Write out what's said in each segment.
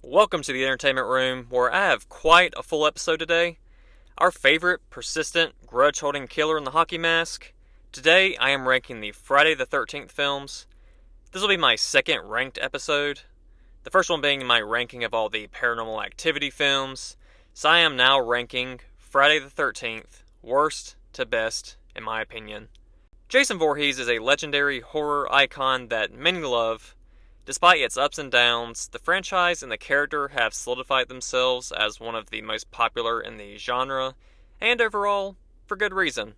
Welcome to the Entertainment Room, where I have quite a full episode today. Our favorite, persistent, grudge-holding killer in the hockey mask. Today, I am ranking the Friday the 13th films. This will be my second ranked episode. The first one being my ranking of all the Paranormal Activity films. So I am now ranking Friday the 13th, worst to best, in my opinion. Jason Voorhees is a legendary horror icon that many love. Despite its ups and downs, the franchise and the character have solidified themselves as one of the most popular in the genre, and overall, for good reason.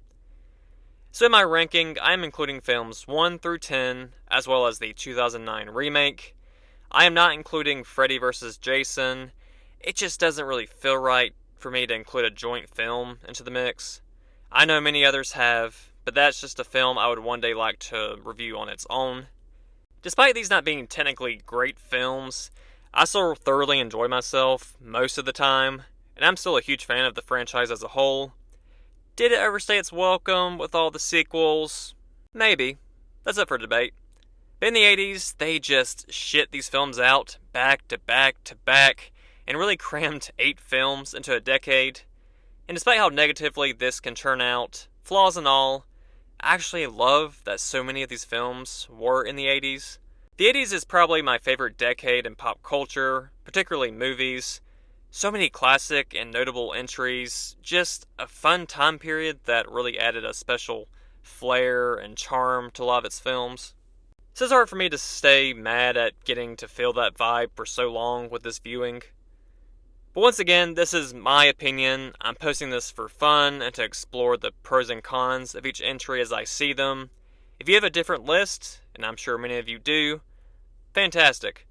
So in my ranking, I am including films 1 through 10, as well as the 2009 remake. I am not including Freddy vs. Jason. It just doesn't really feel right for me to include a joint film into the mix. I know many others have, but that's just a film I would one day like to review on its own. Despite these not being technically great films, I still thoroughly enjoy myself most of the time, and I'm still a huge fan of the franchise as a whole. Did it overstay its welcome with all the sequels? Maybe. That's up for debate. But in the 80s, they just shit these films out back to back to back, and really crammed 8 films into a decade. And despite how negatively this can turn out, flaws and all, I actually love that so many of these films were in the 80s. The 80s is probably my favorite decade in pop culture, particularly movies. So many classic and notable entries, just a fun time period that really added a special flair and charm to a lot of its films. So it's hard for me to stay mad at getting to feel that vibe for so long with this viewing. But once again, this is my opinion. I'm posting this for fun and to explore the pros and cons of each entry as I see them. If you have a different list, and I'm sure many of you do, fantastic.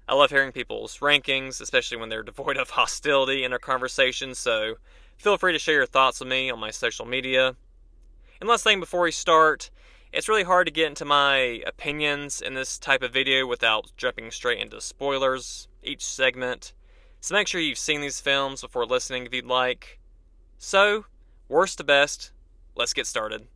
I love hearing people's rankings, especially when they're devoid of hostility in our conversation, so feel free to share your thoughts with me on my social media. And last thing before we start, it's really hard to get into my opinions in this type of video without jumping straight into spoilers each segment. So make sure you've seen these films before listening if you'd like. So, worst to best, let's get started.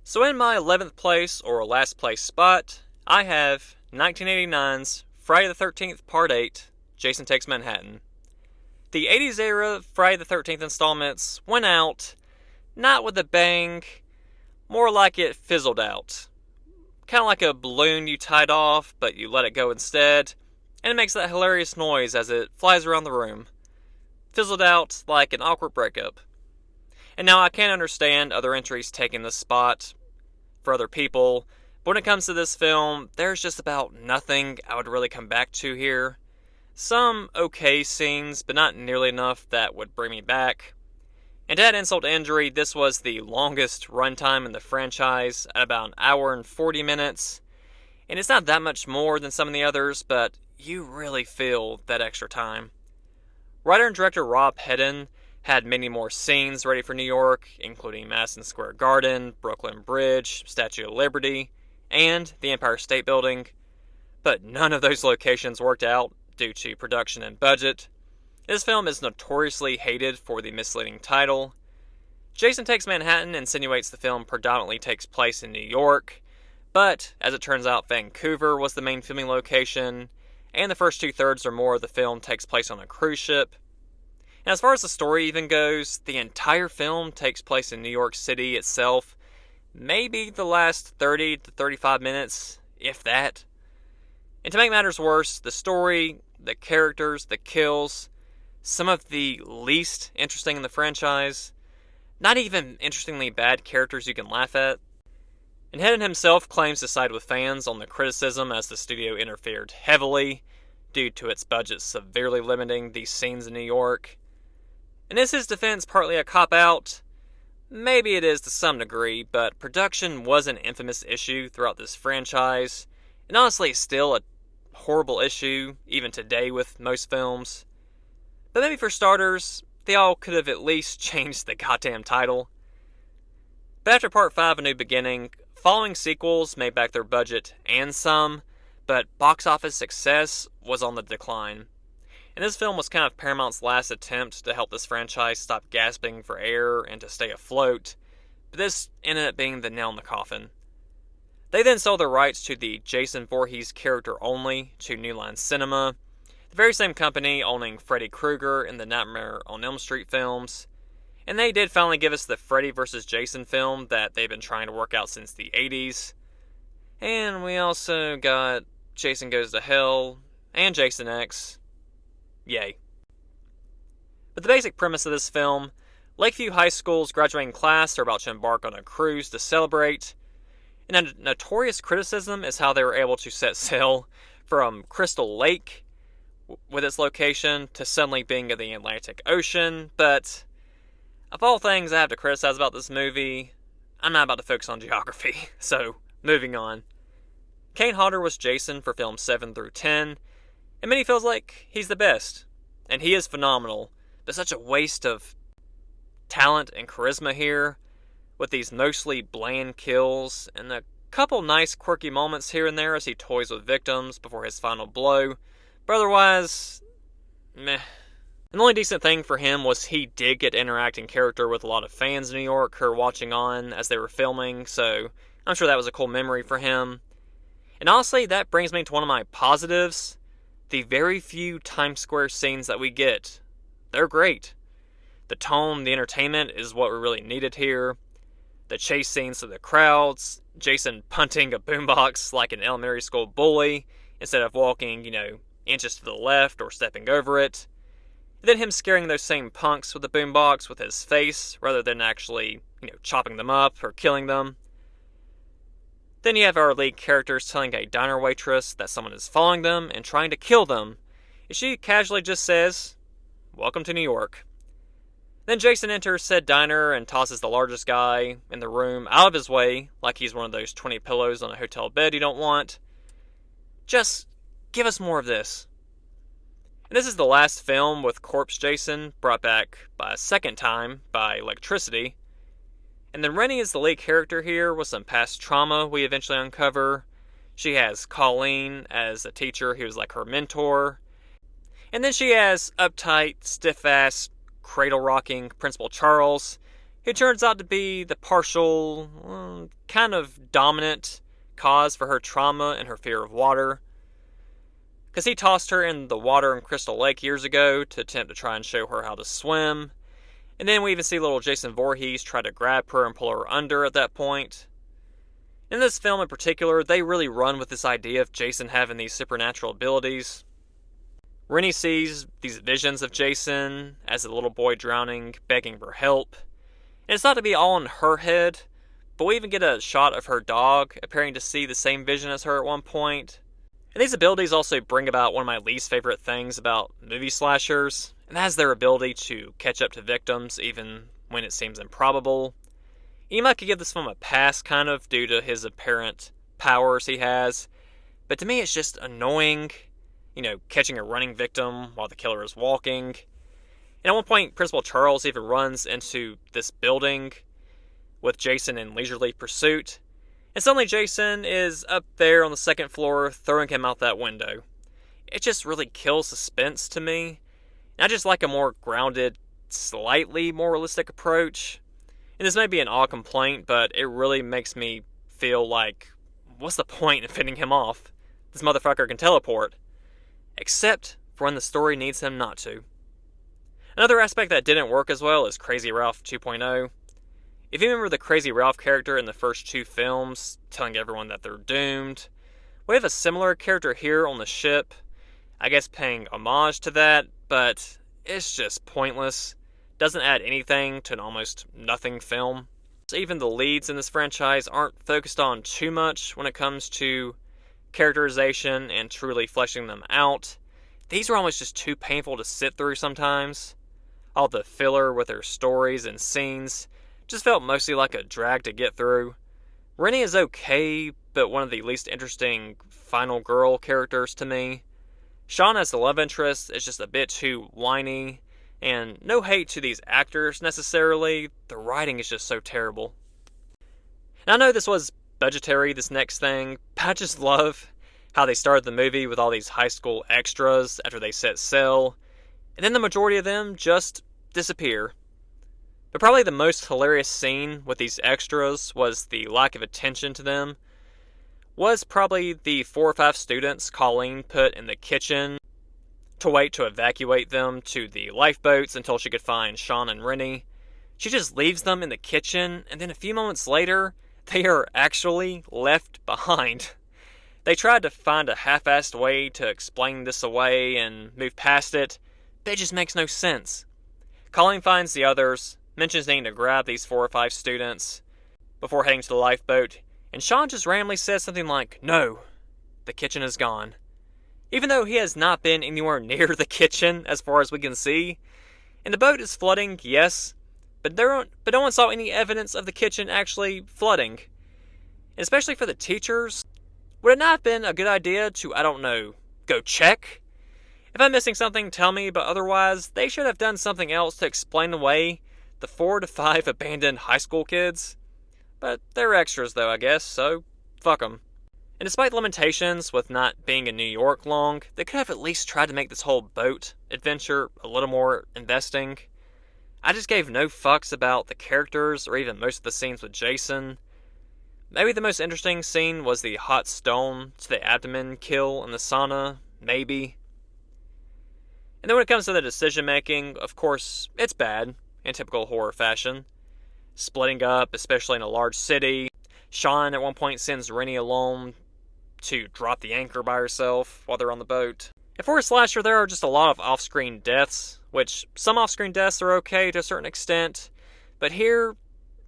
So in my 11th place, or last place spot, I have 1989's Friday the 13th Part 8, Jason Takes Manhattan. The 80s era Friday the 13th installments went out, not with a bang, more like it fizzled out. Kind of like a balloon you tied off, but you let it go instead, and it makes that hilarious noise as it flies around the room. Fizzled out like an awkward breakup. And now I can understand other entries taking this spot for other people, but when it comes to this film, there's just about nothing I would really come back to here. Some okay scenes, but not nearly enough that would bring me back. And to add insult to injury, this was the longest runtime in the franchise at about an hour and 40 minutes. And it's not that much more than some of the others, but you really feel that extra time. Writer and director Rob Hedden had many more scenes ready for New York, including Madison Square Garden, Brooklyn Bridge, Statue of Liberty, and the Empire State Building, but none of those locations worked out due to production and budget. This film is notoriously hated for the misleading title. Jason Takes Manhattan insinuates the film predominantly takes place in New York, but as it turns out, Vancouver was the main filming location, and the first 2/3 or more of the film takes place on a cruise ship. And as far as the story even goes, the entire film takes place in New York City itself, maybe the last 30 to 35 minutes, if that. And to make matters worse, the story, the characters, the kills, some of the least interesting in the franchise, not even interestingly bad characters you can laugh at. And Hedden himself claims to side with fans on the criticism as the studio interfered heavily due to its budget severely limiting these scenes in New York. And is his defense partly a cop-out? Maybe it is to some degree, but production was an infamous issue throughout this franchise, and honestly still a horrible issue, even today with most films. But maybe for starters, they all could have at least changed the goddamn title. But after Part 5, A New Beginning, following sequels made back their budget and some, but box office success was on the decline. And this film was kind of Paramount's last attempt to help this franchise stop gasping for air and to stay afloat, but this ended up being the nail in the coffin. They then sold their rights to the Jason Voorhees character only to New Line Cinema, the very same company owning Freddy Krueger in the Nightmare on Elm Street films, and they did finally give us the Freddy vs. Jason film that they've been trying to work out since the 80s. And we also got Jason Goes to Hell and Jason X. Yay. But the basic premise of this film, Lakeview High School's graduating class are about to embark on a cruise to celebrate, and a notorious criticism is how they were able to set sail from Crystal Lake, with its location, to suddenly being in the Atlantic Ocean, but of all things I have to criticize about this movie, I'm not about to focus on geography, so moving on. Kane Hodder was Jason for films 7 through 10, and many feels like he's the best, and he is phenomenal, but such a waste of talent and charisma here, with these mostly bland kills, and a couple nice quirky moments here and there as he toys with victims before his final blow, but otherwise, meh. And the only decent thing for him was he did get to interact in character with a lot of fans in New York who were watching on as they were filming, so I'm sure that was a cool memory for him. And honestly, that brings me to one of my positives. The very few Times Square scenes that we get, they're great. The tone, the entertainment is what we really needed here. The chase scenes of the crowds, Jason punting a boombox like an elementary school bully instead of walking, inches to the left or stepping over it. And then him scaring those same punks with the boombox with his face rather than actually, chopping them up or killing them. Then you have our lead characters telling a diner waitress that someone is following them and trying to kill them, and she casually just says, "Welcome to New York." Then Jason enters said diner and tosses the largest guy in the room out of his way, like he's one of those 20 pillows on a hotel bed you don't want. Just give us more of this. And this is the last film with Corpse Jason, brought back by a second time by electricity. And then Rennie is the lead character here with some past trauma we eventually uncover. She has Colleen as a teacher who was like her mentor. And then she has uptight, stiff-ass, cradle-rocking Principal Charles, who turns out to be the partial, kind of dominant cause for her trauma and her fear of water. Because he tossed her in the water in Crystal Lake years ago to attempt to try and show her how to swim. And then we even see little Jason Voorhees try to grab her and pull her under at that point. In this film in particular, they really run with this idea of Jason having these supernatural abilities. Rennie sees these visions of Jason as a little boy drowning, begging for help. And it's not to be all in her head, but we even get a shot of her dog appearing to see the same vision as her at one point. And these abilities also bring about one of my least favorite things about movie slashers, and that is their ability to catch up to victims even when it seems improbable. You might could give this film a pass, kind of, due to his apparent powers he has, but to me it's just annoying, catching a running victim while the killer is walking. And at one point, Principal Charles even runs into this building with Jason in leisurely pursuit, and suddenly Jason is up there on the second floor throwing him out that window. It just really kills suspense to me. And I just like a more grounded, slightly more realistic approach. And this may be an odd complaint, but it really makes me feel like, what's the point in fending him off? This motherfucker can teleport. Except for when the story needs him not to. Another aspect that didn't work as well is Crazy Ralph 2.0. If you remember the Crazy Ralph character in the first two films, telling everyone that they're doomed, we have a similar character here on the ship, I guess paying homage to that, but it's just pointless. Doesn't add anything to an almost nothing film. So even the leads in this franchise aren't focused on too much when it comes to characterization and truly fleshing them out. These are almost just too painful to sit through sometimes. All the filler with their stories and scenes just felt mostly like a drag to get through. Rennie is okay, but one of the least interesting final girl characters to me. Sean as the love interest is just a bit too whiny, And no hate to these actors necessarily, the writing is just so terrible. And I know this was budgetary, this next thing, but I just love how they started the movie with all these high school extras after they set sail, and then the majority of them just disappear. But probably the most hilarious scene with these extras was the lack of attention to them, was probably the 4 or 5 students Colleen put in the kitchen to wait to evacuate them to the lifeboats until she could find Sean and Rennie. She just leaves them in the kitchen, and then a few moments later, they are actually left behind. They tried to find a half-assed way to explain this away and move past it, but it just makes no sense. Colleen finds the others, mentions needing to grab these 4 or 5 students before heading to the lifeboat, and Sean just randomly says something like, "No, the kitchen is gone." Even though he has not been anywhere near the kitchen as far as we can see. And the boat is flooding, yes, but no one saw any evidence of the kitchen actually flooding. And especially for the teachers, would it not have been a good idea to, I don't know, go check? If I'm missing something, tell me, but otherwise, they should have done something else to explain away the 4 to 5 abandoned high school kids. But they're extras though, I guess, so fuck them. And despite the limitations with not being in New York long, they could have at least tried to make this whole boat adventure a little more investing. I just gave no fucks about the characters or even most of the scenes with Jason. Maybe the most interesting scene was the hot stone to the abdomen kill in the sauna, maybe. And then when it comes to the decision making, of course, it's bad, in typical horror fashion. Splitting up, especially in a large city. Sean at one point sends Rennie alone to drop the anchor by herself while they're on the boat. And for a slasher, there are just a lot of off-screen deaths, which some off-screen deaths are okay to a certain extent, but here,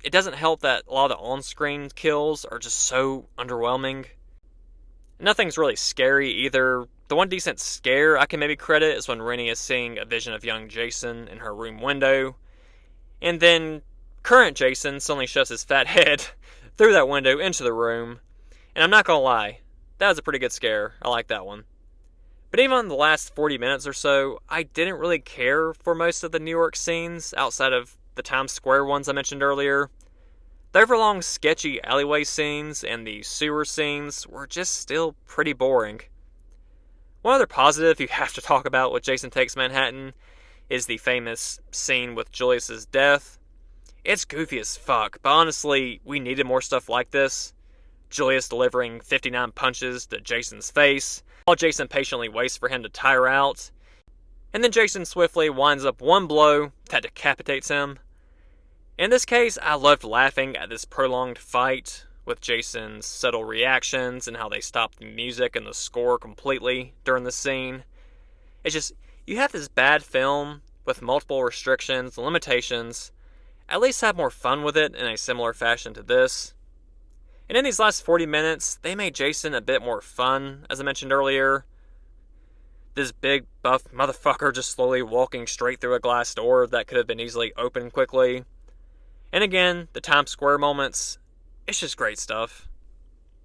it doesn't help that a lot of the on-screen kills are just so underwhelming. Nothing's really scary either. The one decent scare I can maybe credit is when Rennie is seeing a vision of young Jason in her room window, and then current Jason suddenly shoves his fat head through that window into the room. And I'm not gonna lie, that was a pretty good scare. I like that one. But even in the last 40 minutes or so, I didn't really care for most of the New York scenes outside of the Times Square ones I mentioned earlier. The overlong sketchy alleyway scenes and the sewer scenes were just still pretty boring. One other positive you have to talk about with Jason Takes Manhattan is the famous scene with Julius's death. It's goofy as fuck, but honestly, we needed more stuff like this. Julius delivering 59 punches to Jason's face, while Jason patiently waits for him to tire out. And then Jason swiftly winds up one blow that decapitates him. In this case, I loved laughing at this prolonged fight, with Jason's subtle reactions and how they stopped the music and the score completely during the scene. It's just, you have this bad film with multiple restrictions and limitations. At least have more fun with it in a similar fashion to this. And in these last 40 minutes, they made Jason a bit more fun, as I mentioned earlier. This big, buff motherfucker just slowly walking straight through a glass door that could have been easily opened quickly. And again, the Times Square moments, it's just great stuff.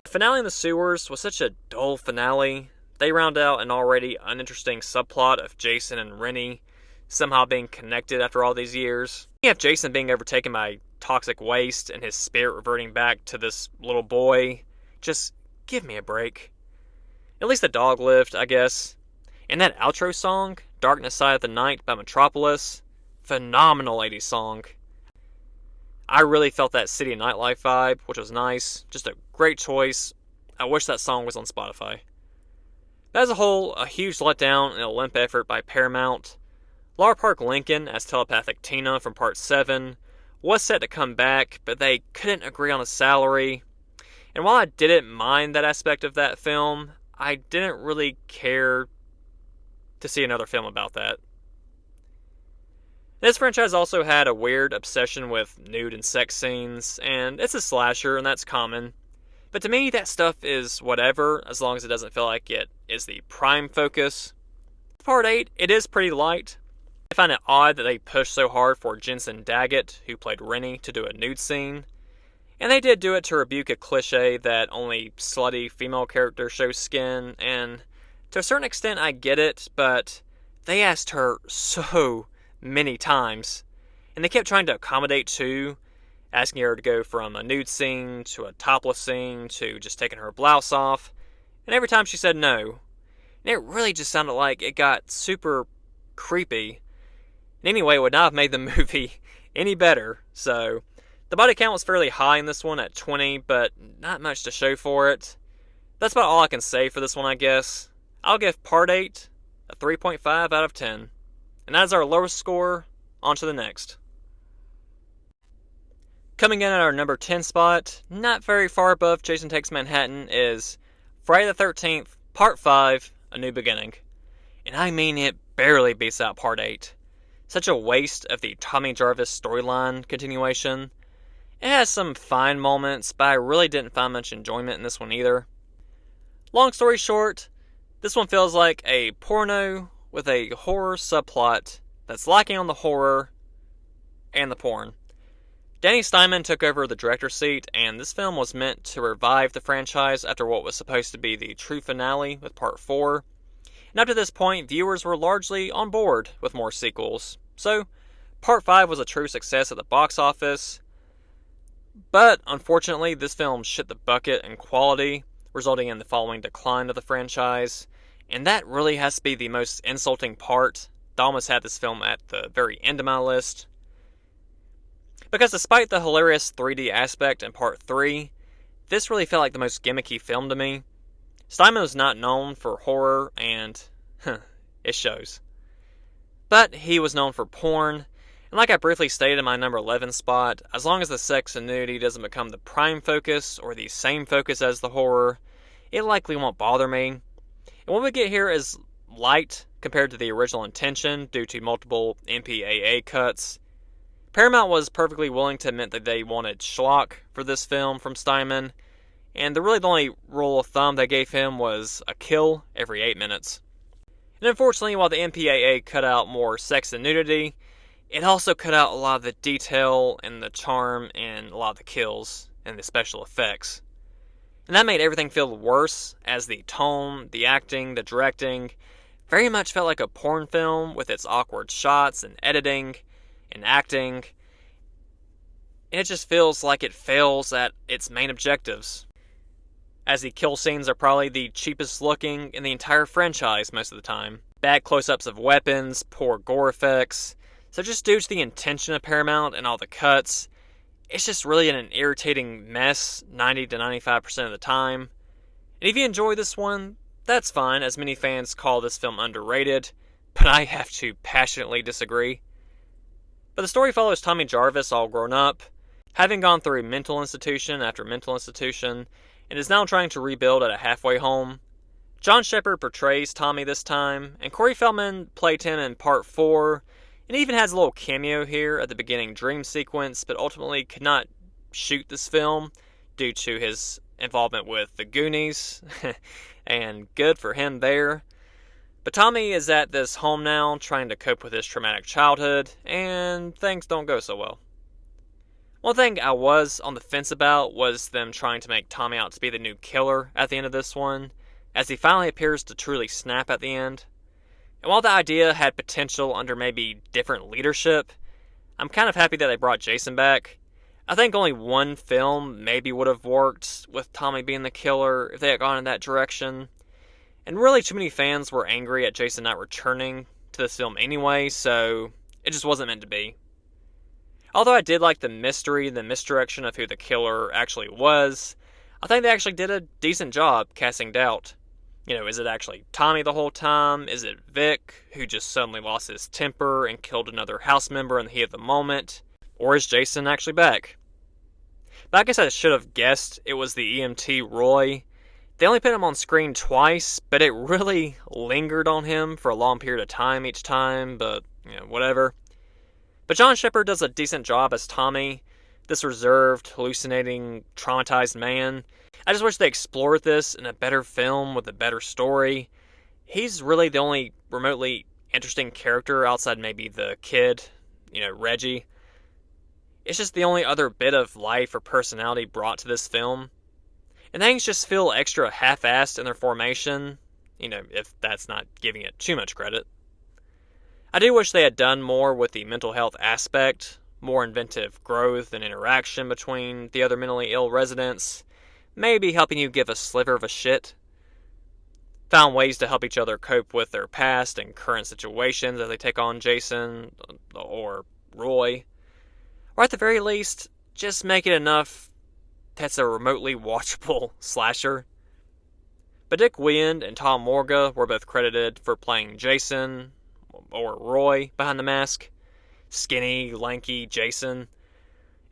The finale in the sewers was such a dull finale. They round out an already uninteresting subplot of Jason and Rennie somehow being connected after all these years. You have Jason being overtaken by toxic waste and his spirit reverting back to this little boy. Just give me a break. At least the dog lived, I guess. And that outro song, Darkness Side of the Night by Metropolis, phenomenal 80s song. I really felt that City Nightlife vibe, which was nice. Just a great choice. I wish that song was on Spotify. But as a whole, a huge letdown and a limp effort by Paramount. Lara Park Lincoln as Telepathic Tina from Part 7 was set to come back, but they couldn't agree on a salary. And while I didn't mind that aspect of that film, I didn't really care to see another film about that. This franchise also had a weird obsession with nude and sex scenes, and it's a slasher, and that's common. But to me, that stuff is whatever, as long as it doesn't feel like it is the prime focus. Part 8, it is pretty light. I find it odd that they pushed so hard for Jensen Daggett, who played Rennie, to do a nude scene. And they did do it to rebuke a cliche that only slutty female characters show skin, and to a certain extent I get it, but they asked her so many times. And they kept trying to accommodate too, asking her to go from a nude scene to a topless scene to just taking her blouse off. And every time she said no. And it really just sounded like it got super creepy. And anyway, it would not have made the movie any better. So, the body count was fairly high in this one at 20, but not much to show for it. That's about all I can say for this one, I guess. I'll give Part 8 a 3.5 out of 10. And that is our lowest score. On to the next. Coming in at our number 10 spot, not very far above Jason Takes Manhattan, is Friday the 13th, Part 5, A New Beginning. And I mean it barely beats out Part 8. Such a waste of the Tommy Jarvis storyline continuation. It has some fine moments, but I really didn't find much enjoyment in this one either. Long story short, this one feels like a porno with a horror subplot that's lacking on the horror and the porn. Danny Steinman took over the director's seat, and this film was meant to revive the franchise after what was supposed to be the true finale with Part 4. And up to this point, viewers were largely on board with more sequels. So, Part 5 was a true success at the box office. But, unfortunately, this film shit the bucket in quality, resulting in the following decline of the franchise. And that really has to be the most insulting part. I almost had this film at the very end of my list. Because despite the hilarious 3D aspect in Part 3, this really felt like the most gimmicky film to me. Steinman was not known for horror, and it shows. But he was known for porn, and like I briefly stated in my number 11 spot, as long as the sex and nudity doesn't become the prime focus, or the same focus as the horror, it likely won't bother me. And what we get here is light compared to the original intention due to multiple MPAA cuts. Paramount was perfectly willing to admit that they wanted schlock for this film from Steinman, and the only rule of thumb they gave him was a kill every 8 minutes. And unfortunately, while the MPAA cut out more sex and nudity, it also cut out a lot of the detail and the charm and a lot of the kills and the special effects. And that made everything feel worse, as the tone, the acting, the directing very much felt like a porn film with its awkward shots and editing and acting. And it just feels like it fails at its main objectives, as the kill scenes are probably the cheapest looking in the entire franchise most of the time. Bad close-ups of weapons, poor gore effects. So just due to the intention of Paramount and all the cuts, it's just really an irritating mess 90 to 95% of the time. And if you enjoy this one, that's fine, as many fans call this film underrated, but I have to passionately disagree. But the story follows Tommy Jarvis all grown up, having gone through mental institution after mental institution, and is now trying to rebuild at a halfway home. John Shepherd portrays Tommy this time, and Corey Feldman played him in Part 4, and even has a little cameo here at the beginning dream sequence, but ultimately could not shoot this film due to his involvement with the Goonies, and good for him there. But Tommy is at this home now, trying to cope with his traumatic childhood, and things don't go so well. One thing I was on the fence about was them trying to make Tommy out to be the new killer at the end of this one, as he finally appears to truly snap at the end. And while the idea had potential under maybe different leadership, I'm kind of happy that they brought Jason back. I think only one film maybe would have worked with Tommy being the killer if they had gone in that direction. And really too many fans were angry at Jason not returning to this film anyway, so it just wasn't meant to be. Although I did like the mystery, the misdirection of who the killer actually was, I think they actually did a decent job casting doubt. Is it actually Tommy the whole time? Is it Vic, who just suddenly lost his temper and killed another house member in the heat of the moment? Or is Jason actually back? But I guess I should have guessed it was the EMT Roy. They only put him on screen twice, but it really lingered on him for a long period of time each time, but, whatever. But John Shepherd does a decent job as Tommy, this reserved, hallucinating, traumatized man. I just wish they explored this in a better film with a better story. He's really the only remotely interesting character outside maybe the kid, Reggie. It's just the only other bit of life or personality brought to this film. And things just feel extra half-assed in their formation, if that's not giving it too much credit. I do wish they had done more with the mental health aspect, more inventive growth and interaction between the other mentally ill residents, maybe helping you give a sliver of a shit. Found ways to help each other cope with their past and current situations as they take on Jason or Roy. Or at the very least, just make it enough that's a remotely watchable slasher. But Dick Wieand and Tom Morga were both credited for playing Jason, or Roy, behind the mask. Skinny, lanky Jason.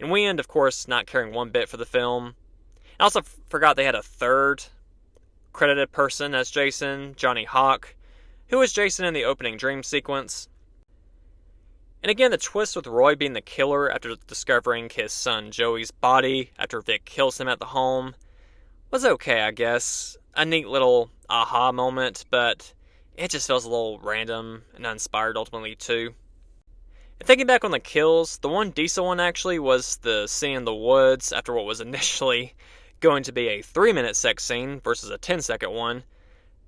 And Wieand, of course, not caring one bit for the film. I also forgot they had a third credited person as Jason, Johnny Hawk, who was Jason in the opening dream sequence. And again, the twist with Roy being the killer after discovering his son Joey's body after Vic kills him at the home was okay, I guess. A neat little aha moment, but it just feels a little random and uninspired ultimately too. And thinking back on the kills, the one decent one actually was the scene in the woods after what was initially going to be a 3-minute sex scene versus a 10-second one.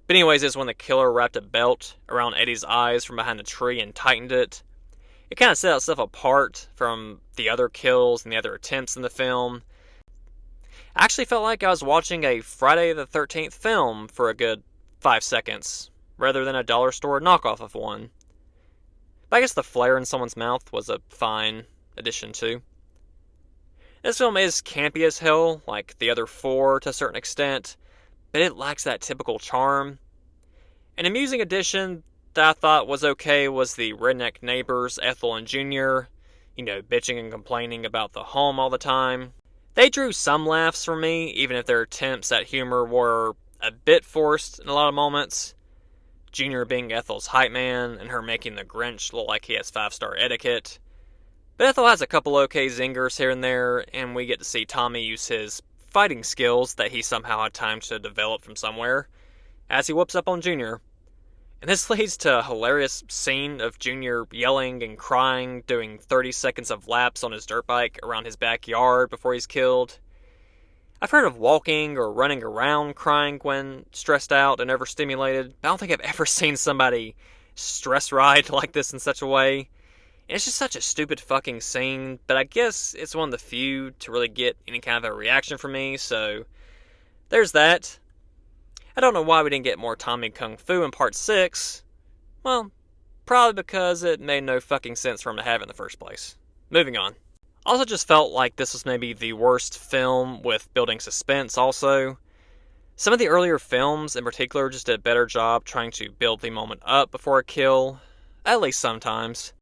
But anyways, it's when the killer wrapped a belt around Eddie's eyes from behind a tree and tightened it. It kind of set itself apart from the other kills and the other attempts in the film. I actually felt like I was watching a Friday the 13th film for a good 5 seconds, rather than a dollar store knockoff of one. But I guess the flare in someone's mouth was a fine addition too. This film is campy as hell, like the other four to a certain extent, but it lacks that typical charm. An amusing addition that I thought was okay was the redneck neighbors, Ethel and Junior, bitching and complaining about the home all the time. They drew some laughs from me, even if their attempts at humor were a bit forced in a lot of moments. Junior being Ethel's hype man, and her making the Grinch look like he has 5-star etiquette. But Ethel has a couple okay zingers here and there, and we get to see Tommy use his fighting skills that he somehow had time to develop from somewhere, as he whoops up on Junior. And this leads to a hilarious scene of Junior yelling and crying, doing 30 seconds of laps on his dirt bike around his backyard before he's killed. I've heard of walking or running around crying when stressed out and overstimulated, but I don't think I've ever seen somebody stress ride like this in such a way. And it's just such a stupid fucking scene, but I guess it's one of the few to really get any kind of a reaction from me, so there's that. I don't know why we didn't get more Tommy Kung Fu in part 6. Well, probably because it made no fucking sense for him to have it in the first place. Moving on. Also just felt like this was maybe the worst film with building suspense also. Some of the earlier films in particular just did a better job trying to build the moment up before a kill, at least sometimes.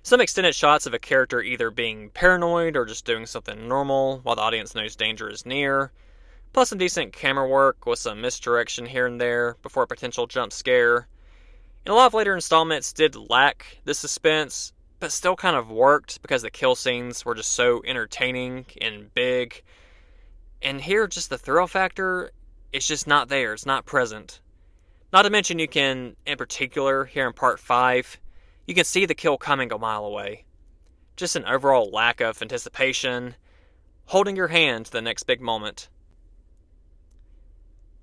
Some extended shots of a character either being paranoid or just doing something normal while the audience knows danger is near, plus some decent camera work with some misdirection here and there before a potential jump scare. And a lot of later installments did lack this suspense, but still kind of worked because the kill scenes were just so entertaining and big. And here, just the thrill factor, it's just not there, it's not present. Not to mention you can, in particular, here in part 5, you can see the kill coming a mile away. Just an overall lack of anticipation, holding your hand to the next big moment.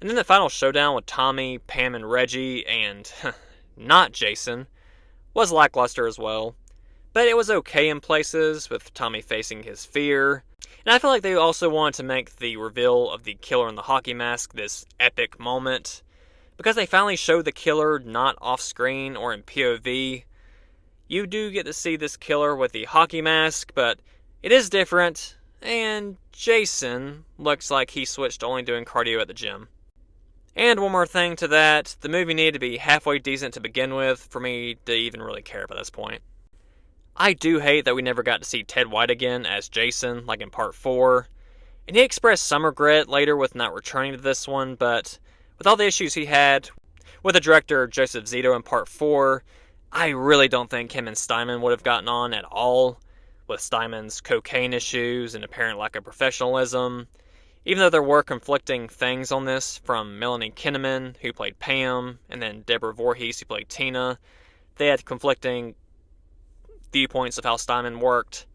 And then the final showdown with Tommy, Pam, and Reggie, and not Jason, was lackluster as well. But it was okay in places, with Tommy facing his fear. And I feel like they also wanted to make the reveal of the killer in the hockey mask this epic moment, because they finally showed the killer not off-screen or in POV. You do get to see this killer with the hockey mask, but it is different, and Jason looks like he switched to only doing cardio at the gym. And one more thing to that, the movie needed to be halfway decent to begin with for me to even really care by this point. I do hate that we never got to see Ted White again as Jason, like in part 4, and he expressed some regret later with not returning to this one, but with all the issues he had with the director Joseph Zito in part 4, I really don't think him and Steinman would have gotten on at all, with Steinman's cocaine issues and apparent lack of professionalism. Even though there were conflicting things on this from Melanie Kinnaman, who played Pam, and then Deborah Voorhees, who played Tina, they had conflicting viewpoints of how Steinman worked.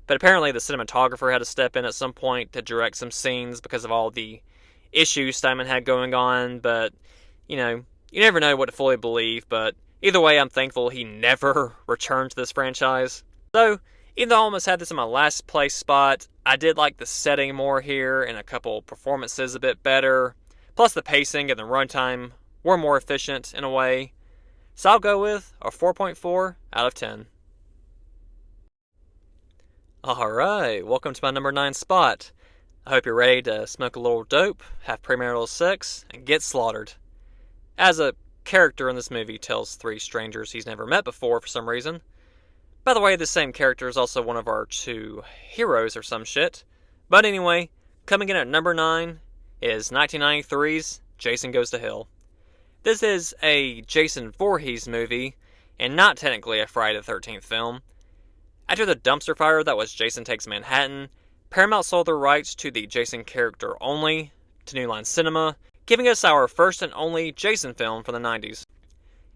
But apparently the cinematographer had to step in at some point to direct some scenes because of all the issues Steinman had going on, but, you never know what to fully believe, but Either way, I'm thankful he never returned to this franchise. So, even though I almost had this in my last place spot, I did like the setting more here and a couple performances a bit better. Plus the pacing and the runtime were more efficient in a way. So I'll go with a 4.4 out of 10. Alright, welcome to my number 9 spot. I hope you're ready to smoke a little dope, have premarital sex, and get slaughtered. As a character in this movie tells 3 strangers he's never met before for some reason. By the way, this same character is also one of our 2 heroes or some shit. But anyway, coming in at number 9 is 1993's Jason Goes to Hell. This is a Jason Voorhees movie, and not technically a Friday the 13th film. After the dumpster fire that was Jason Takes Manhattan, Paramount sold their rights to the Jason character only to New Line Cinema, giving us our first and only Jason film from the 90s.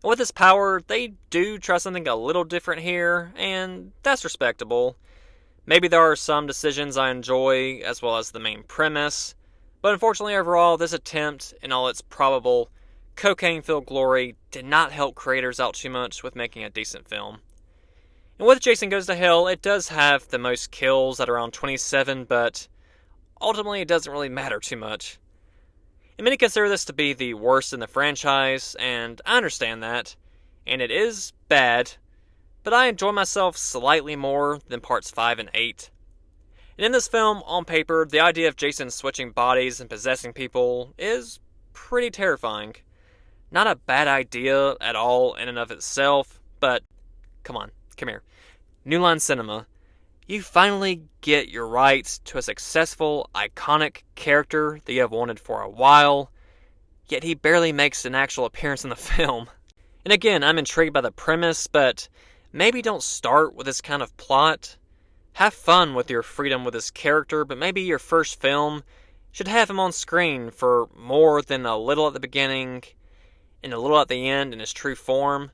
And with this power, they do try something a little different here, and that's respectable. Maybe there are some decisions I enjoy, as well as the main premise, but unfortunately overall, this attempt, in all its probable cocaine-filled glory, did not help creators out too much with making a decent film. And with Jason Goes to Hell, it does have the most kills at around 27, but ultimately it doesn't really matter too much. And many consider this to be the worst in the franchise, and I understand that, and it is bad, but I enjoy myself slightly more than parts 5 and 8. And in this film, on paper, the idea of Jason switching bodies and possessing people is pretty terrifying. Not a bad idea at all in and of itself, but come here. New Line Cinema, you finally get your rights to a successful, iconic character that you have wanted for a while, yet he barely makes an actual appearance in the film. And again, I'm intrigued by the premise, but maybe don't start with this kind of plot. Have fun with your freedom with this character, but maybe your first film should have him on screen for more than a little at the beginning and a little at the end in his true form.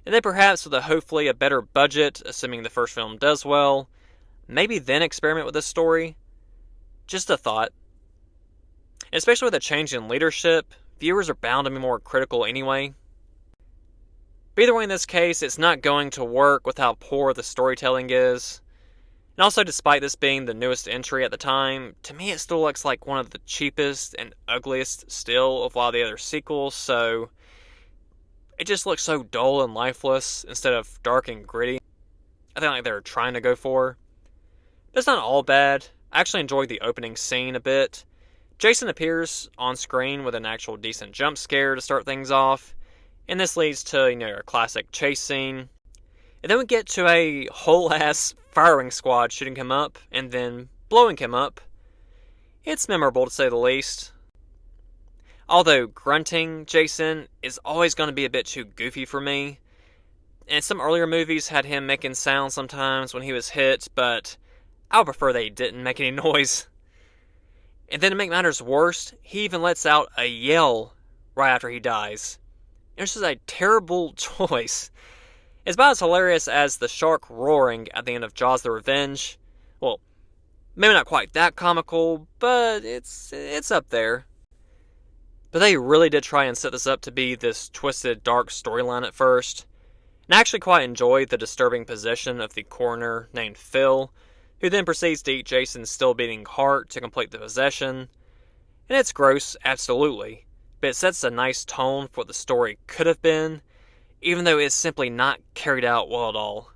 And then perhaps with hopefully a better budget, assuming the first film does well, maybe then experiment with this story. Just a thought. And especially with a change in leadership, viewers are bound to be more critical anyway. But either way in this case, it's not going to work with how poor the storytelling is. And also, despite this being the newest entry at the time, to me it still looks like one of the cheapest and ugliest still of a lot of the other sequels, so it just looks so dull and lifeless instead of dark and gritty. I think like they're trying to go for. But it's not all bad. I actually enjoyed the opening scene a bit. Jason appears on screen with an actual decent jump scare to start things off, and this leads to, a classic chase scene. And then we get to a whole-ass firing squad shooting him up, and then blowing him up. It's memorable to say the least. Although grunting Jason is always going to be a bit too goofy for me. And some earlier movies had him making sounds sometimes when he was hit, but I would prefer they didn't make any noise. And then to make matters worse, he even lets out a yell right after he dies. It's just a terrible choice. It's about as hilarious as the shark roaring at the end of Jaws the Revenge. Well, maybe not quite that comical, but it's up there. But they really did try and set this up to be this twisted, dark storyline at first. And I actually quite enjoyed the disturbing possession of the coroner named Phil, who then proceeds to eat Jason's still-beating heart to complete the possession. And it's gross, absolutely, but it sets a nice tone for what the story could have been, even though it's simply not carried out well at all.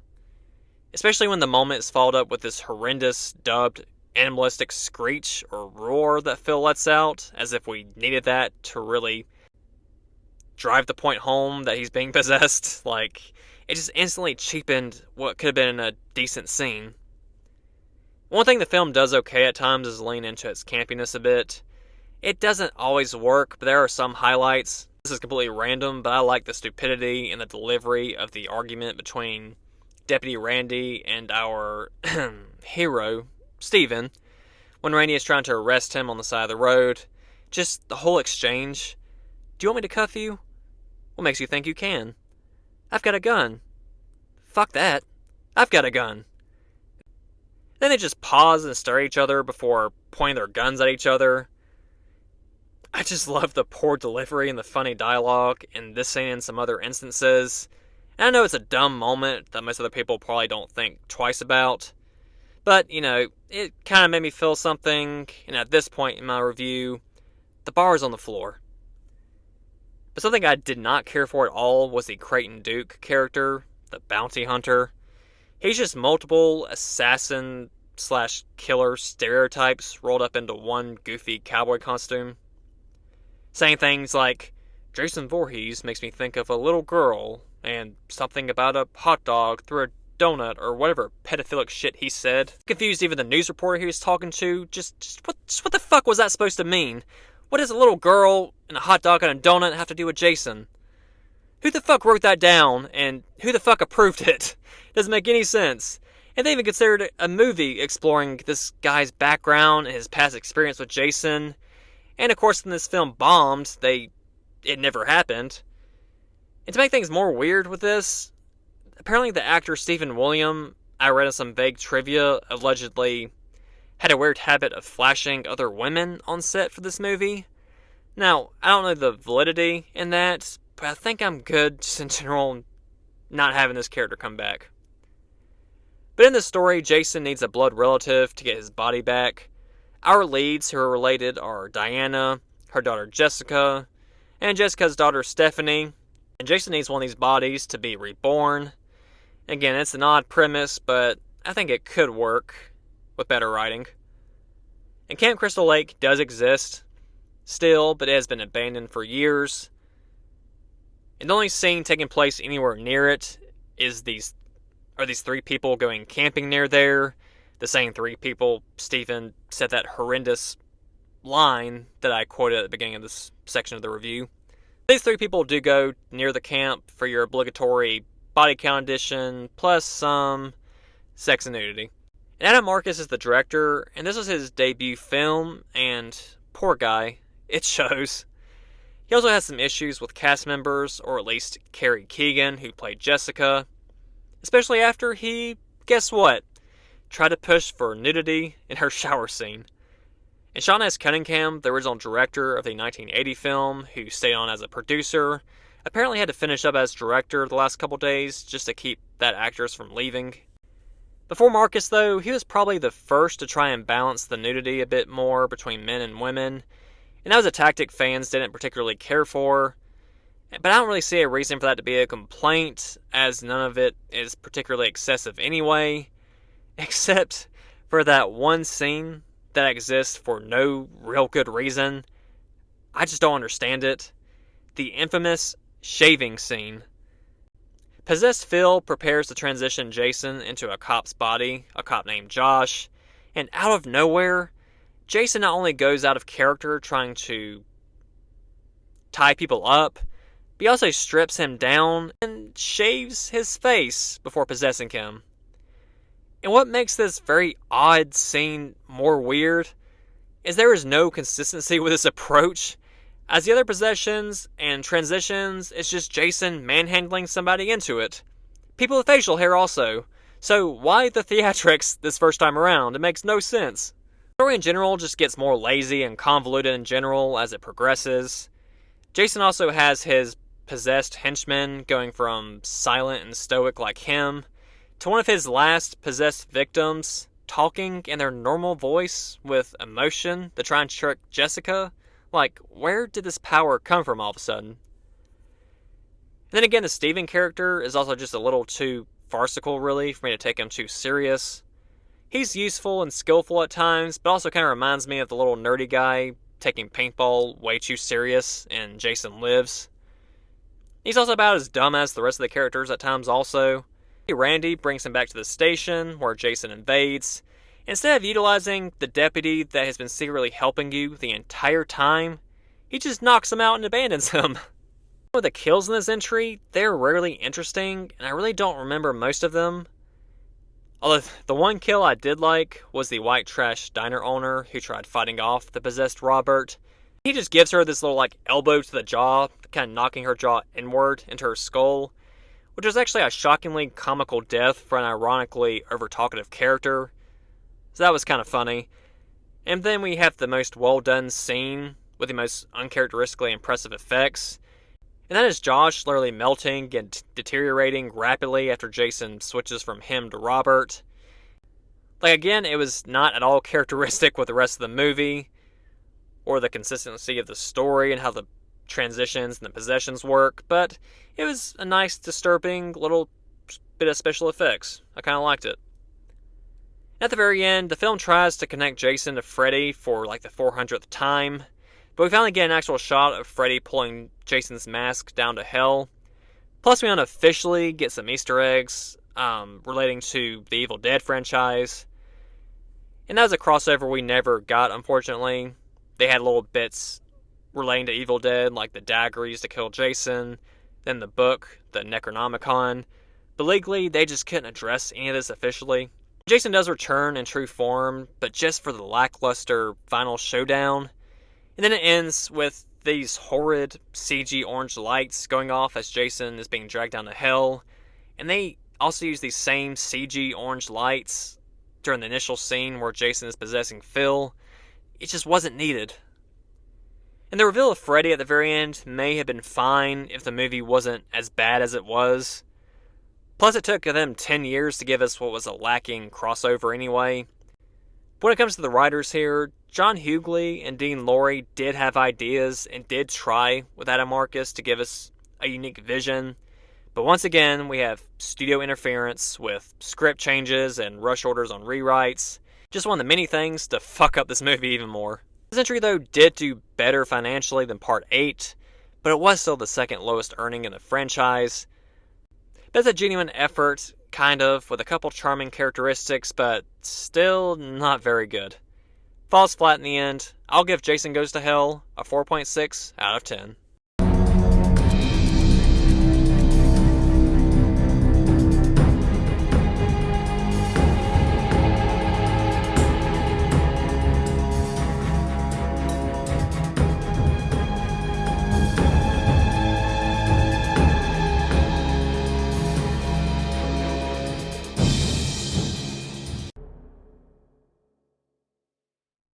Especially when the moment is followed up with this horrendous, dubbed, animalistic screech or roar that Phil lets out, as if we needed that to really drive the point home that he's being possessed. It just instantly cheapened what could have been a decent scene. One thing the film does okay at times is lean into its campiness a bit. It doesn't always work, but there are some highlights. This is completely random, but I like the stupidity and the delivery of the argument between Deputy Randy and our hero, Steven, when Randy is trying to arrest him on the side of the road. Just the whole exchange. Do you want me to cuff you? What makes you think you can? I've got a gun. Fuck that. I've got a gun. Then they just pause and stare at each other before pointing their guns at each other. I just love the poor delivery and the funny dialogue in this scene and some other instances. And I know it's a dumb moment that most other people probably don't think twice about, but, it kind of made me feel something, and at this point in my review, the bar is on the floor. But something I did not care for at all was the Creighton Duke character, the bounty hunter. He's just multiple assassin slash killer stereotypes rolled up into one goofy cowboy costume. Saying things like, Jason Voorhees makes me think of a little girl, and something about a hot dog through a donut, or whatever pedophilic shit he said. Confused even the news reporter he was talking to. Just what the fuck was that supposed to mean? What does a little girl and a hot dog and a donut have to do with Jason? Who the fuck wrote that down, and who the fuck approved it? Doesn't make any sense. And they even considered a movie exploring this guy's background and his past experience with Jason. And of course, when this film bombed, it never happened. And to make things more weird with this, apparently the actor Stephen William, I read in some vague trivia, allegedly had a weird habit of flashing other women on set for this movie. Now, I don't know the validity in that, but I think I'm good just in general not having this character come back. But in this story, Jason needs a blood relative to get his body back. Our leads who are related are Diana, her daughter Jessica, and Jessica's daughter Stephanie. And Jason needs one of these bodies to be reborn. Again, it's an odd premise, but I think it could work with better writing. And Camp Crystal Lake does exist still, but it has been abandoned for years. And the only scene taking place anywhere near it is these three people going camping near there. The same three people Stephen said that horrendous line that I quoted at the beginning of this section of the review. These three people do go near the camp for your obligatory body count addition, plus some sex and nudity. And Adam Marcus is the director, and this was his debut film, and poor guy, it shows. He also has some issues with cast members, or at least Carrie Keegan, who played Jessica. Especially after he, guess what, tried to push for nudity in her shower scene. And Sean S. Cunningham, the original director of the 1980 film, who stayed on as a producer, apparently had to finish up as director the last couple days just to keep that actress from leaving. Before Marcus, though, he was probably the first to try and balance the nudity a bit more between men and women, and that was a tactic fans didn't particularly care for. But I don't really see a reason for that to be a complaint, as none of it is particularly excessive anyway, except for that one scene that exists for no real good reason. I just don't understand it. The infamous shaving scene. Possessed Phil prepares to transition Jason into a cop's body, a cop named Josh, and out of nowhere, Jason not only goes out of character trying to tie people up, but he also strips him down and shaves his face before possessing him. And what makes this very odd scene more weird is there is no consistency with this approach. As the other possessions and transitions, it's just Jason manhandling somebody into it. People with facial hair also. So why the theatrics this first time around? It makes no sense. The story in general just gets more lazy and convoluted in general as it progresses. Jason also has his possessed henchmen going from silent and stoic like him to one of his last possessed victims talking in their normal voice with emotion to try and trick Jessica. Like, where did this power come from all of a sudden? And then again, the Steven character is also just a little too farcical, really, for me to take him too serious. He's useful and skillful at times, but also kind of reminds me of the little nerdy guy taking paintball way too serious in Jason Lives. He's also about as dumb as the rest of the characters at times also. Randy brings him back to the station, where Jason invades. Instead of utilizing the deputy that has been secretly helping you the entire time, he just knocks him out and abandons him. With the kills in this entry, they're rarely interesting, and I really don't remember most of them. Although the one kill I did like was the white trash diner owner who tried fighting off the possessed Robert. He just gives her this little elbow to the jaw, kind of knocking her jaw inward into her skull, which was actually a shockingly comical death for an ironically over-talkative character. So that was kind of funny. And then we have the most well-done scene with the most uncharacteristically impressive effects. And that is Josh literally melting and deteriorating rapidly after Jason switches from him to Robert. Like, again, it was not at all characteristic with the rest of the movie, or the consistency of the story and how the transitions and the possessions work, but it was a nice, disturbing little bit of special effects. I kind of liked it. At the very end, the film tries to connect Jason to Freddy for like the 400th time, but we finally get an actual shot of Freddy pulling Jason's mask down to hell. Plus, we unofficially get some Easter eggs relating to the Evil Dead franchise. And that was a crossover we never got, unfortunately. They had little bits relating to Evil Dead, like the dagger used to kill Jason, then the book, the Necronomicon. But legally, they just couldn't address any of this officially. Jason does return in true form, but just for the lackluster final showdown. And then it ends with these horrid CG orange lights going off as Jason is being dragged down to hell. And they also use these same CG orange lights during the initial scene where Jason is possessing Phil. It just wasn't needed. And the reveal of Freddy at the very end may have been fine if the movie wasn't as bad as it was. Plus, it took them 10 years to give us what was a lacking crossover anyway. But when it comes to the writers here, John Hughley and Dean Lorey did have ideas and did try with Adam Marcus to give us a unique vision. But once again, we have studio interference with script changes and rush orders on rewrites. Just one of the many things to fuck up this movie even more. This entry, though, did do better financially than Part 8, but it was still the second lowest earning in the franchise. But it's a genuine effort, kind of, with a couple charming characteristics, but still not very good. Falls flat in the end. I'll give Jason Goes to Hell a 4.6 out of 10.